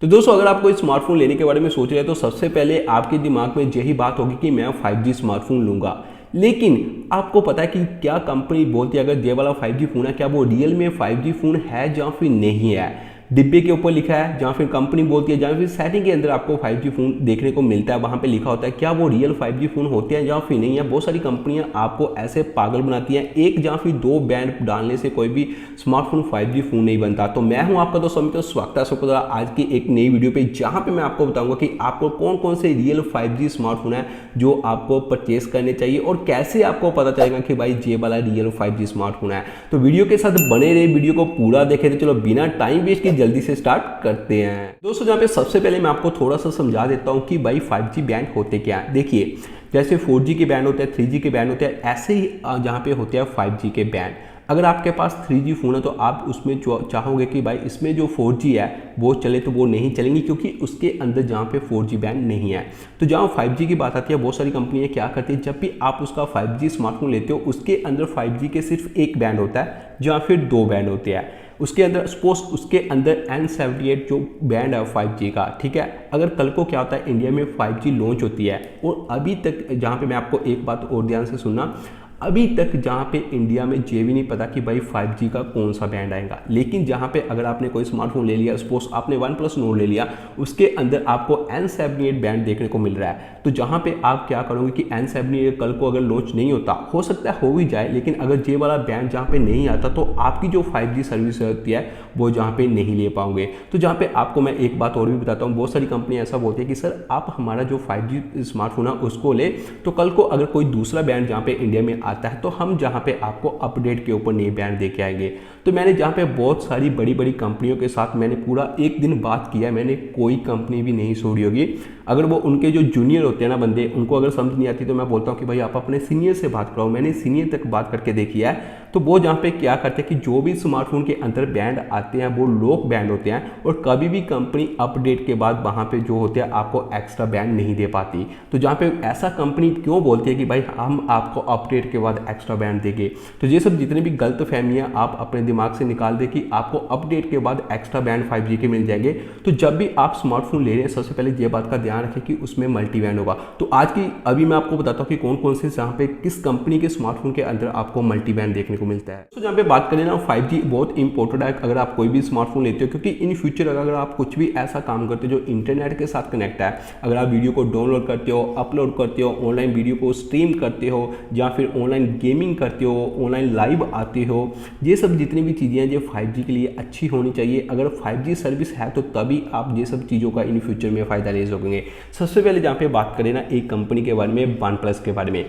तो दोस्तों अगर आप कोई स्मार्टफोन लेने के बारे में सोच रहे हैं तो सबसे पहले आपके दिमाग में यही बात होगी कि मैं 5G स्मार्टफोन लूँगा। लेकिन आपको पता है कि क्या कंपनी बोलती है अगर ये वाला 5G फ़ोन है क्या वो रियल में 5G फ़ोन है या फिर नहीं है। डिब्बे के ऊपर लिखा है जहाँ फिर कंपनी बोलती है जहाँ फिर सेटिंग के अंदर आपको 5G फ़ोन देखने को मिलता है, वहाँ पे लिखा होता है क्या वो रियल 5G फ़ोन होते हैं या फिर नहीं है। बहुत सारी कंपनियाँ आपको ऐसे पागल बनाती हैं, एक या फिर दो बैंड डालने से कोई भी स्मार्टफोन 5G फ़ोन नहीं बनता। तो मैं हूँ आपका दोस्त अमित, स्वागत है सबको आज की एक नई वीडियो पे, जहाँ पे मैं आपको बताऊंगा कि आपको कौन कौन से रियल 5G स्मार्टफोन है जो आपको परचेस करने चाहिए और कैसे आपको पता चलेगा कि भाई ये वाला रियल 5G स्मार्टफोन है। तो वीडियो के साथ बने रहे, वीडियो को पूरा देखें। तो चलो बिना टाइम वेस्ट की जल्दी से स्टार्ट करते हैं। दोस्तों जहाँ पे सबसे पहले मैं आपको थोड़ा सा समझा देता हूँ कि भाई 5G बैंड होते क्या है। देखिए जैसे 4G के बैंड होते हैं, 3G के बैंड होते हैं, ऐसे ही जहाँ पे होते हैं 5G के बैंड। अगर आपके पास 3G फ़ोन है तो आप उसमें चाहोगे कि भाई इसमें जो 4G है वो चले, तो वो नहीं चलेंगी क्योंकि उसके अंदर जहाँ पे 4G बैंड नहीं है। तो जहाँ 5G की बात आती है, बहुत सारी कंपनियाँ क्या करती है, जब भी आप उसका 5G स्मार्टफोन लेते हो उसके अंदर 5G के सिर्फ एक बैंड होता है या फिर दो बैंड होते हैं। उसके अंदर सपोज उसके अंदर N78 जो बैंड है 5G का, ठीक है। अगर कल को क्या होता है इंडिया में 5G लॉन्च होती है और अभी तक जहाँ पे मैं आपको एक बात और ध्यान से सुनना, अभी तक जहाँ पे इंडिया में ये भी नहीं पता कि भाई 5G का कौन सा बैंड आएगा। लेकिन जहाँ पे अगर आपने कोई स्मार्टफोन ले लिया, सपोज आपने OnePlus Nord ले लिया, उसके अंदर आपको N78 बैंड देखने को मिल रहा है। तो जहाँ पे आप क्या करोगे कि N78 कल को अगर लॉन्च नहीं होता, हो सकता है हो भी जाए, लेकिन अगर ये वाला बैंड जहाँ पे नहीं आता तो आपकी जो 5G सर्विस होती है वो जहाँ पे नहीं ले पाओगे। तो जहाँ पे आपको मैं एक बात और भी बताता हूँ, बहुत सारी कंपनियाँ ऐसा बोलती है कि सर आप हमारा जो 5G स्मार्टफोन है उसको ले, तो कल को अगर कोई दूसरा बैंड जहाँ पे इंडिया में आता है तो हम जहाँ पे आपको अपडेट के ऊपर नए बैंड दे के आएंगे। तो मैंने जहाँ पे बहुत सारी बड़ी बड़ी कंपनियों के साथ मैंने पूरा एक दिन बात किया, मैंने कोई कंपनी भी नहीं छोड़ी होगी। अगर वो उनके जो जूनियर होते हैं ना बंदे, उनको अगर समझ नहीं आती तो मैं बोलता हूँ कि भाई आप अपने सीनियर से बात कराओ। मैंने सीनियर तक बात करके देखी है। तो वो जहाँ पे क्या करते हैं कि जो भी स्मार्टफोन के अंदर बैंड आते हैं वो लोक बैंड होते हैं और कभी भी कंपनी अपडेट के बाद वहाँ पे जो होते हैं आपको एक्स्ट्रा बैंड नहीं दे पाती। तो जहाँ पे ऐसा कंपनी क्यों बोलती है कि भाई हम आपको अपडेट के बाद एक्स्ट्रा बैंड देंगे, तो ये सब जितनी भी गलत फहमियाँ आप अपने दिमाग से निकाल दे कि आपको अपडेट के बाद एक्स्ट्रा बैंड 5G के मिल जाएंगे। तो जब भी आप स्मार्टफोन ले रहे हैं सबसे पहले ये बात का ध्यान रखें कि उसमें मल्टी बैंड होगा। तो आज की अभी मैं आपको बताता हूँ कि कौन कौन से जहाँ पे किस कंपनी के स्मार्टफोन के अंदर आपको मल्टी बैंड देखने को मिलता है। तो जहाँ पे बात करें ना 5G बहुत इंपॉर्टेंट है अगर आप कोई भी स्मार्टफोन लेते हो, क्योंकि इन फ्यूचर अगर आप कुछ भी ऐसा काम करते हो जो इंटरनेट के साथ कनेक्ट है, अगर आप वीडियो को डाउनलोड करते हो, अपलोड करते हो, ऑनलाइन वीडियो को स्ट्रीम करते हो या फिर ऑनलाइन गेमिंग करते हो, ऑनलाइन लाइव आते हो, ये सब जितनी भी चीज़ें हैं ये 5G के लिए अच्छी होनी चाहिए। अगर 5G सर्विस है तो तभी आप ये सब चीज़ों का इन फ्यूचर में फ़ायदा ले सकेंगे। सबसे पहले जहाँ पे बात करें ना एक कंपनी के बारे में, OnePlus के बारे में।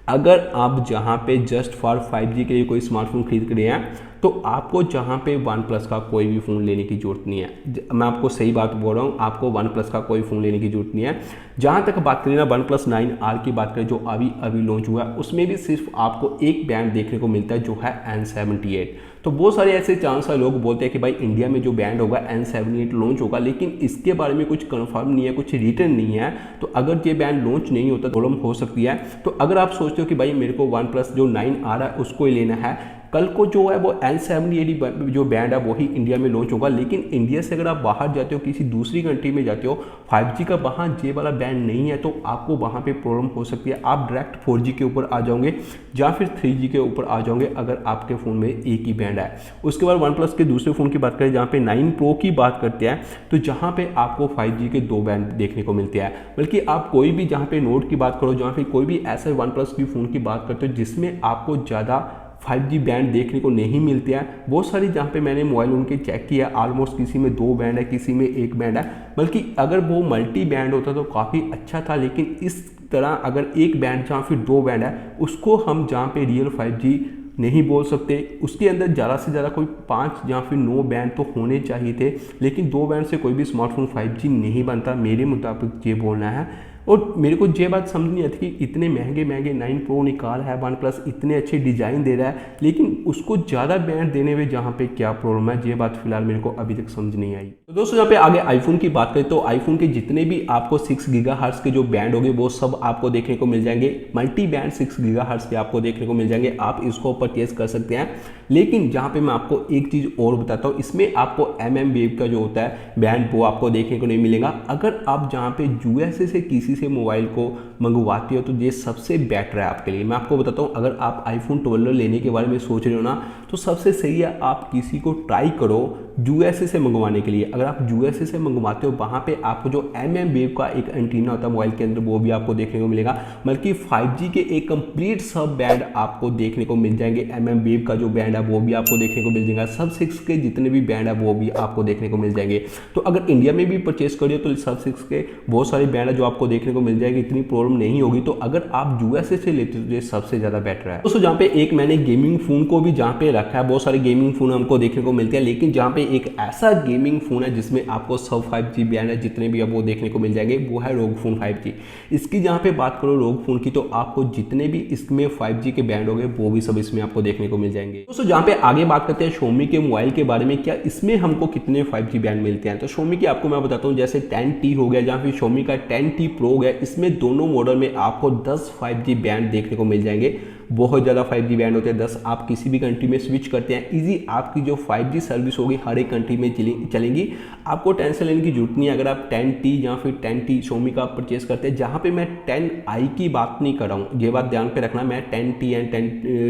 अगर आप जहाँ पे जस्ट फॉर 5G के लिए कोई स्मार्टफोन खरीद रहे हैं तो आपको जहाँ पे OnePlus का कोई भी फ़ोन लेने की ज़रूरत नहीं है। मैं आपको सही बात बोल रहा हूँ, आपको OnePlus का कोई फ़ोन लेने की ज़रूरत नहीं है। जहाँ तक बात करें ना OnePlus 9R की बात करें जो अभी लॉन्च हुआ है, उसमें भी सिर्फ आपको एक बैंड देखने को मिलता है जो है N78। तो बहुत सारे ऐसे चांस है, लोग बोलते हैं कि भाई इंडिया में जो बैंड होगा N78 लॉन्च होगा, लेकिन इसके बारे में कुछ कंफर्म नहीं है, कुछ रिटर्न नहीं है। तो अगर ये बैंड लॉन्च नहीं होता तो प्रॉब्लम हो सकती है। तो अगर आप सोचते हो कि भाई मेरे को OnePlus जो 9R है उसको ही लेना है, कल को जो है वो N78 जो बैंड है वही इंडिया में लॉन्च होगा। लेकिन इंडिया से अगर आप बाहर जाते हो, किसी दूसरी कंट्री में जाते हो, 5G का वहाँ ये वाला बैंड नहीं है, तो आपको वहाँ पे प्रॉब्लम हो सकती है। आप डायरेक्ट 4G के ऊपर आ जाओगे या फिर 3G के ऊपर आ जाओगे अगर आपके फ़ोन में एक ही बैंड है। उसके बाद OnePlus के दूसरे फ़ोन की बात करें, जहाँ पे 9 Pro की बात करते हैं, तो जहाँ पे आपको 5G के दो बैंड देखने को मिलते हैं। बल्कि आप कोई भी जहाँ पे नोट की बात करो, जहाँ पे कोई भी ऐसे OnePlus की फ़ोन की बात करते हो जिसमें आपको ज़्यादा 5G बैंड देखने को नहीं मिलते हैं। बहुत सारी जहाँ पे मैंने मोबाइल उनके चेक किया, ऑलमोस्ट किसी में दो बैंड है, किसी में एक बैंड है। बल्कि अगर वो मल्टी बैंड होता तो काफ़ी अच्छा था, लेकिन इस तरह अगर एक बैंड जहाँ फिर दो बैंड है उसको हम जहाँ पे रियल 5G नहीं बोल सकते। उसके अंदर ज़्यादा से ज़्यादा कोई 5 या फिर 9 बैंड तो होने चाहिए थे, लेकिन दो बैंड से कोई भी स्मार्टफोन 5G नहीं बनता, मेरे मुताबिक ये बोलना है। और मेरे को ये बात समझ नहीं आती कि इतने महंगे महंगे 9 Pro निकाल है वन प्लस, इतने अच्छे डिज़ाइन दे रहा है, लेकिन उसको ज़्यादा बैंड देने में जहाँ पे क्या प्रॉब्लम है, ये बात फिलहाल मेरे को अभी तक समझ नहीं आई। तो दोस्तों यहाँ पे आगे आईफोन की बात करें तो आईफोन के जितने भी आपको 6 GHz के जो बैंड होंगे वो सब आपको देखने को मिल जाएंगे। मल्टी बैंड 6 GHz के आपको देखने को मिल जाएंगे, आप इसको परचेज कर सकते हैं। लेकिन जहाँ पे मैं आपको एक चीज़ और बताता हूँ, इसमें आपको वेव का जो होता है बैंड वो आपको देखने को नहीं मिलेगा। अगर आप जहाँ पे USA से किसी से मोबाइल को मंगवाते हो तो ये सबसे बेटर है आपके लिए। मैं आपको बताता हूँ, अगर आप iPhone 12 लेने के बारे में सोच रहे हो ना, तो सबसे सही है आप किसी को ट्राई करो USA से मंगवाने के लिए। अगर आप USA से मंगवाते हो वहाँ पे आपको जो वेव का एक एंटीना होता है मोबाइल के अंदर वो भी आपको देखने को मिलेगा, बल्कि 5G के एक कंप्लीट सब बैंड आपको देखने को मिल जाएंगे। वेव का जो बैंड है वो भी आपको देखने को मिल जाएगा, सब 6 के जितने भी बैंड है वो भी आपको देखने को मिल जाएंगे। तो अगर इंडिया में भी परचेस करिए तो सब 6 के बहुत सारे बैंड है जो आपको देखने को मिल जाएगी, इतनी प्रॉब्लम नहीं होगी। तो अगर आप USA से लेते हो तो ये सबसे ज़्यादा बेटर है। दोस्तों जहाँ पे एक मैंने गेमिंग फ़ोन को भी जहाँ पे रखा है, बहुत सारे गेमिंग फ़ोन हमको देखने को मिलते हैं, लेकिन जहाँ पे एक ऐसा गेमिंग फ़ोन है जिसमें आपको सब 5G बैंड है जितने भी अब वो देखने को मिल जाएंगे, वो है ROG Phone 5G। इसकी जहाँ पे बात करो ROG Phone की, तो आपको जितने भी इसमें 5G के बैंड होंगे वो भी सब इसमें आपको देखने को मिल जाएंगे। दोस्तों जहाँ पे आगे बात करते हैं Xiaomi के मोबाइल के बारे में, क्या इसमें हमको कितने 5G बैंड मिलते हैं। तो Xiaomi की आपको मैं बताता हूँ, जैसे 10T हो गया, जहाँ फिर Xiaomi का 10T Pro हो गया, इसमें दोनों मॉडल में आपको 10 5G बैंड देखने को मिल जाएंगे। बहुत ज़्यादा 5G बैंड होते हैं 10। आप किसी भी कंट्री में स्विच करते हैं इजी, आपकी जो 5G सर्विस होगी हर एक कंट्री में चलेंगी, आपको टेंशन लेने की जरूरत नहीं है। अगर आप 10T या फिर 10T Xiaomi का परचेज करते हैं, जहाँ पे मैं 10i की बात नहीं कर रहा हूँ, ये बात ध्यान पे रखना, मैं 10T एंड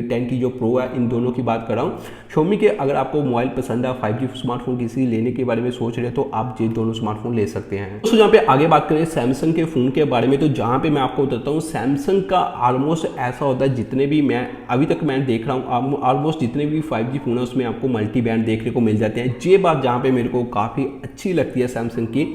10T जो Pro है इन दोनों की बात कर रहा हूँ। Xiaomi के अगर आपको मोबाइल पसंद है, 5G स्मार्टफोन किसी लेने के बारे में सोच रहे हैं, तो आप ये दोनों स्मार्टफोन ले सकते हैं। दोस्तों जहाँ पे आगे बात करें सैमसंग के फ़ोन के बारे में, तो जहाँ पे मैं आपको बताता हूँ सैमसंग का ऑलमोस्ट ऐसा होता है, जितने भी मैं अभी तक मैं देख रहा हूँ ऑलमोस्ट जितने भी 5G फोन है उसमें आपको मल्टी बैंड देखने को मिल जाते हैं। ये बात जहाँ पे मेरे को काफ़ी अच्छी लगती है सैमसंग की,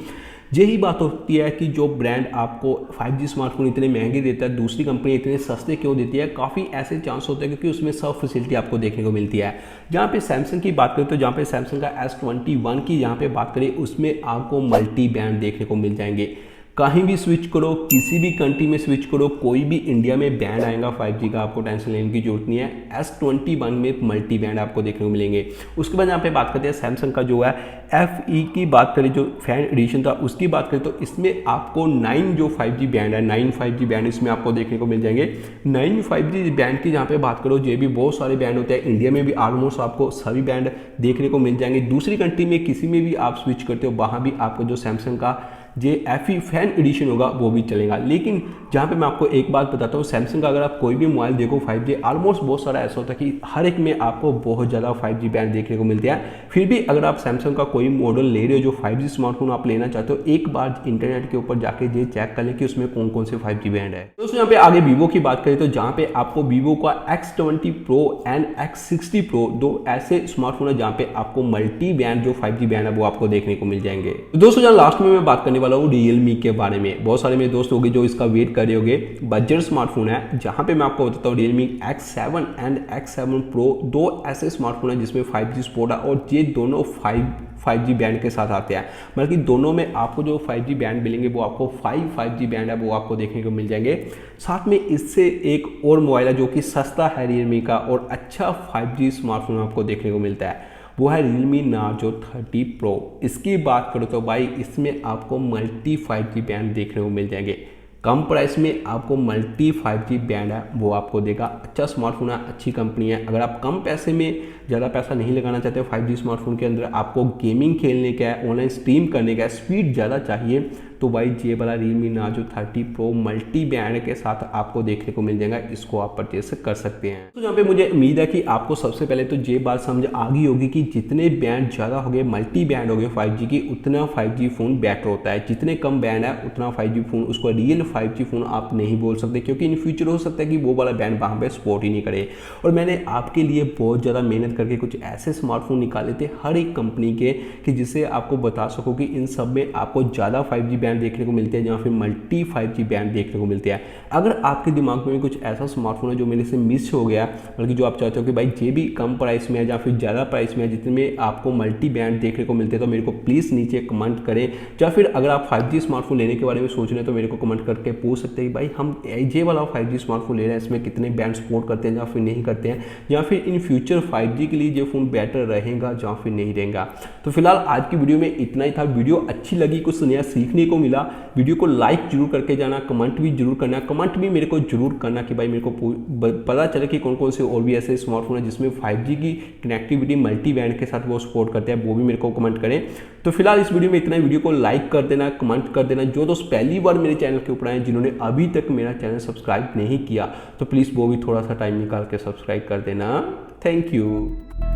यही बात होती है कि जो ब्रांड आपको 5G स्मार्टफोन इतने महंगे देता है, दूसरी कंपनी इतने सस्ते क्यों देती है। काफ़ी ऐसे चांस होते हैं क्योंकि उसमें सब फैसिलिटी आपको देखने को मिलती है। जहाँ पे सैमसंग की बात करें तो जहाँ पे सैमसंग का S21 की यहाँ पे बात करें, उसमें आपको मल्टी बैंड देखने को मिल जाएंगे। कहीं भी स्विच करो, किसी भी कंट्री में स्विच करो, कोई भी इंडिया में बैंड आएगा 5G का, आपको टेंशन लेने की जरूरत नहीं है। S21 में मल्टी बैंड आपको देखने को मिलेंगे। उसके बाद यहाँ पे बात करते हैं सैमसंग का जो है FE की बात करें, जो फैन एडिशन था उसकी बात करें, तो इसमें आपको 9 जो 5G बैंड है, 9 5G बैंड इसमें आपको देखने को मिल जाएंगे। 9 5G बैंड की जहाँ पे बात करो, ये भी बहुत सारे बैंड होते हैं, इंडिया में भी ऑलमोस्ट आपको सभी बैंड देखने को मिल जाएंगे। दूसरी कंट्री में किसी में भी आप स्विच करते हो, वहाँ भी आपको जो सैमसंग का जे FE फैन एडिशन होगा वो भी चलेगा। लेकिन जहाँ पे मैं आपको एक बात बताता हूँ, सैमसंग का अगर आप कोई भी मोबाइल देखो 5G, ऑलमोस्ट बहुत सारा ऐसा होता है कि हर एक में आपको बहुत ज़्यादा 5G बैंड देखने को मिलते हैं। फिर भी अगर आप सैमसंग का कोई मॉडल ले रहे हो जो 5G स्मार्टफोन आप लेना चाहते हो, एक बार इंटरनेट के ऊपर जाके ये चेक कर लें कि उसमें कौन कौन से 5G बैंड है। दोस्तों यहाँ पे आगे वीवो की बात करें तो जहाँ पे आपको वीवो का X20 Pro and X60 Pro दो ऐसे स्मार्टफोन है जहाँ पे आपको मल्टी बैंड जो 5G बैंड है वो आपको देखने को मिल जाएंगे। तो दोस्तों जहाँ लास्ट में मैं बात करने वाला हूँ रियलमी के बारे में। बहुत सारे मेरे दोस्त होंगे जो इसका वेट कर रहे होंगे। बजट स्मार्टफोन है, जहाँ पे मैं आपको बताता हूँ Realme X7 and X7 Pro दो ऐसे स्मार्टफोन है जिसमें 5G सपोर्ट है, और ये दोनों 5G बैंड के साथ आते हैं। बल्कि दोनों में आपको जो 5G बैंड मिलेंगे वो आपको 5G बैंड है वो आपको देखने को मिल जाएंगे। साथ में इससे एक और मोबाइल है जो कि सस्ता है रियलमी का और अच्छा 5G स्मार्टफोन आपको देखने को मिलता है, वो है Realme Narzo 30 Pro। इसकी बात करो तो भाई इसमें आपको मल्टी 5G बैंड देखने को मिल जाएंगे। कम प्राइस में आपको मल्टी 5G बैंड है वो आपको देगा। अच्छा स्मार्टफोन है, अच्छी कंपनी है। अगर आप कम पैसे में ज़्यादा पैसा नहीं लगाना चाहते 5G स्मार्टफोन के अंदर, आपको गेमिंग खेलने का है, ऑनलाइन स्ट्रीम करने का है, स्पीड ज़्यादा चाहिए, तो भाई ये वाला Realme Narzo 30 Pro multi band के साथ आपको देखने को मिल जाएगा। इसको आप परचेस कर सकते हैं। तो यहाँ पे मुझे उम्मीद है कि आपको सबसे पहले तो ये बात समझ आ गई होगी कि जितने बैंड ज़्यादा हो गए, मल्टी बैंड हो गए 5G की, उतना 5G फ़ोन बेटर होता है। जितने कम बैंड है उतना 5G फ़ोन, उसको रियल 5G फ़ोन आप नहीं बोल सकते, क्योंकि इन फ्यूचर हो सकता है कि वो वाला बैंड वहाँ पर सपोर्ट ही नहीं करे। और मैंने आपके लिए बहुत ज़्यादा मेहनत करके कुछ ऐसे स्मार्टफोन निकाले थे हर एक कंपनी के, कि जिससे आपको बता सको कि इन सब में आपको ज़्यादा 5G बैंड बैंड देखने को मिलते हैं या फिर मल्टी 5G बैंड देखने को मिलते हैं। अगर आपके दिमाग में भी कुछ ऐसा स्मार्टफोन है जो मेरे से मिस हो गया, बल्कि जो आप चाहते हो कि भाई ये भी कम प्राइस में है या फिर ज़्यादा प्राइस में है जितने में आपको मल्टी बैंड देखने को मिलते हैं, तो मेरे को प्लीज़ नीचे कमेंट करें। या फिर अगर आप 5G स्मार्टफोन लेने के बारे में सोच रहे हैं तो मेरे को कमेंट करके पूछ सकते हैं कि भाई हम ये वाला 5G स्मार्टफोन ले रहे हैं, इसमें कितने बैंड सपोर्ट करते हैं या फिर नहीं करते हैं, या फिर इन फ्यूचर 5G के लिए ये फ़ोन बेटर रहेगा या फिर नहीं रहेगा। तो फिलहाल आज की वीडियो में इतना ही था। वीडियो अच्छी लगी, कुछ नया सीखने को मिला, वीडियो को लाइक जरूर करके जाना, कमेंट भी जरूर करना, कमेंट भी मेरे को जरूर करना कि भाई मेरे को पता चले कि कौन कौन से और भी ऐसे स्मार्टफोन है जिसमें 5G की कनेक्टिविटी मल्टी बैंड के साथ वो सपोर्ट करते हैं, वो भी मेरे को कमेंट करें। तो फिलहाल इस वीडियो में इतना ही। वीडियो को लाइक कर देना, कमेंट कर देना। जो दोस्त पहली बार मेरे चैनल के ऊपर आए जिन्होंने अभी तक मेरा चैनल सब्सक्राइब नहीं किया तो प्लीज़ वो भी थोड़ा सा टाइम निकाल के सब्सक्राइब कर देना। Thank you.